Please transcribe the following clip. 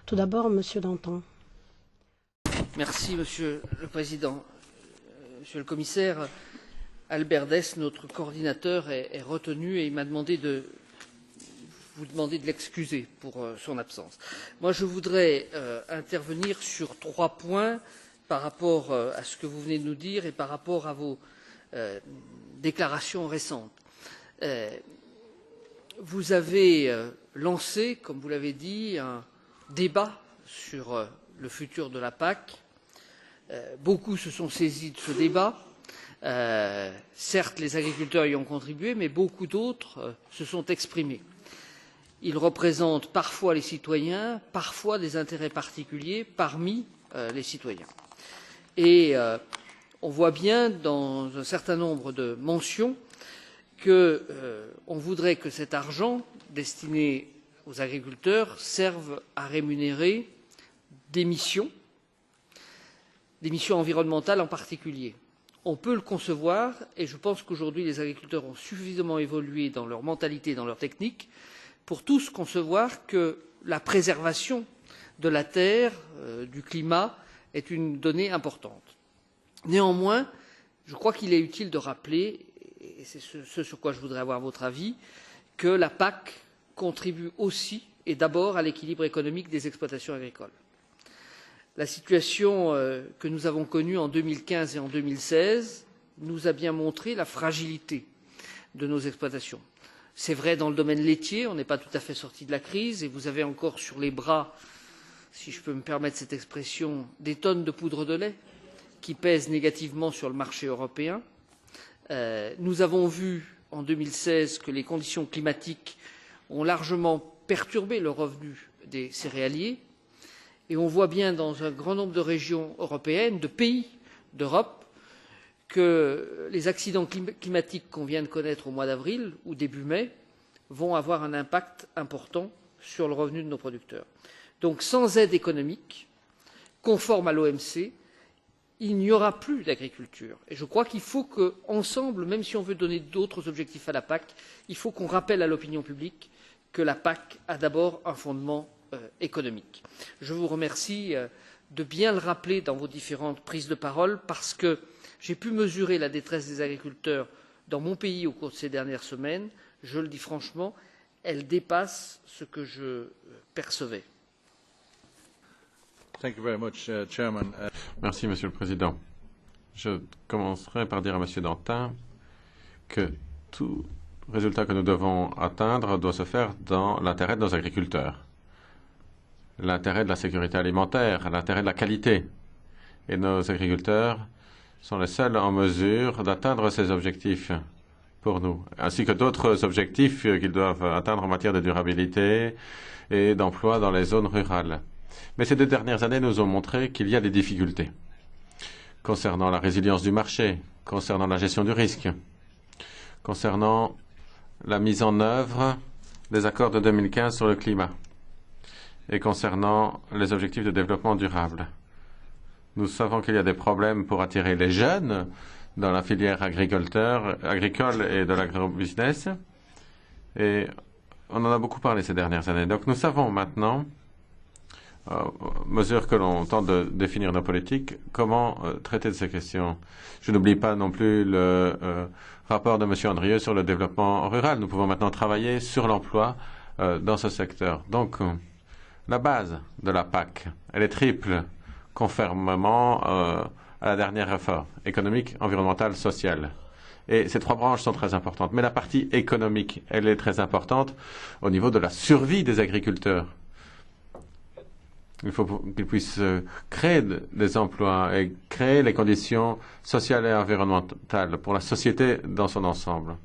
Tout d'abord, Monsieur Dantin. Merci, Monsieur le Président. Monsieur le Commissaire, Albert Dess, notre coordinateur, est retenu et il m'a demandé de vous demander de l'excuser pour son absence. Moi, je voudrais intervenir sur 3 points par rapport à ce que vous venez de nous dire et par rapport à vos déclarations récentes. Vous avez lancé, comme vous l'avez dit, un débat sur le futur de la PAC. Beaucoup se sont saisis de ce débat. Certes, les agriculteurs y ont contribué, mais beaucoup d'autres se sont exprimés. Ils représentent parfois les citoyens, parfois des intérêts particuliers parmi les citoyens. Et on voit bien dans un certain nombre de mentions qu'on voudrait que cet argent destiné aux agriculteurs serve à rémunérer des missions environnementales en particulier. On peut le concevoir et je pense qu'aujourd'hui les agriculteurs ont suffisamment évolué dans leur mentalité, dans leur technique, pour tous concevoir que la préservation de la terre, du climat, est une donnée importante. Néanmoins, je crois qu'il est utile de rappeler, et c'est ce sur quoi je voudrais avoir votre avis, que la PAC contribue aussi et d'abord à l'équilibre économique des exploitations agricoles. La situation que nous avons connue en 2015 et en 2016 nous a bien montré la fragilité de nos exploitations. C'est vrai dans le domaine laitier, on n'est pas tout à fait sorti de la crise et vous avez encore sur les bras, si je peux me permettre cette expression, des tonnes de poudre de lait qui pèsent négativement sur le marché européen. Nous avons vu en 2016 que les conditions climatiques ont largement perturbé le revenu des céréaliers et on voit bien dans un grand nombre de régions européennes, de pays d'Europe, que les accidents climatiques qu'on vient de connaître au mois d'avril ou début mai vont avoir un impact important sur le revenu de nos producteurs. Donc sans aide économique conforme à l'OMC, il n'y aura plus d'agriculture. Et je crois qu'il faut qu'ensemble, même si on veut donner d'autres objectifs à la PAC, il faut qu'on rappelle à l'opinion publique que la PAC a d'abord un fondement économique. Je vous remercie de bien le rappeler dans vos différentes prises de parole parce que j'ai pu mesurer la détresse des agriculteurs dans mon pays au cours de ces dernières semaines. Je le dis franchement, elle dépasse ce que je percevais. Merci, Monsieur le Président. Je commencerai par dire à Monsieur Dantin que tout résultat que nous devons atteindre doit se faire dans l'intérêt de nos agriculteurs, l'intérêt de la sécurité alimentaire, l'intérêt de la qualité. Et nos agriculteurs sont les seuls en mesure d'atteindre ces objectifs pour nous, ainsi que d'autres objectifs qu'ils doivent atteindre en matière de durabilité et d'emploi dans les zones rurales. Mais ces 2 dernières années nous ont montré qu'il y a des difficultés concernant la résilience du marché, concernant la gestion du risque, concernant la mise en œuvre des accords de 2015 sur le climat et concernant les objectifs de développement durable. Nous savons qu'il y a des problèmes pour attirer les jeunes dans la filière agricole et de l'agrobusiness. Et on en a beaucoup parlé ces dernières années. Donc nous savons maintenant, à mesure que l'on tente de définir nos politiques, comment traiter de ces questions. Je n'oublie pas non plus le rapport de M. Andrieux sur le développement rural. Nous pouvons maintenant travailler sur l'emploi dans ce secteur. Donc, la base de la PAC, elle est triple, conformément à la dernière réforme économique, environnementale, sociale. Et ces 3 branches sont très importantes. Mais la partie économique, elle est très importante au niveau de la survie des agriculteurs. Il faut qu'ils puissent créer des emplois et créer les conditions sociales et environnementales pour la société dans son ensemble.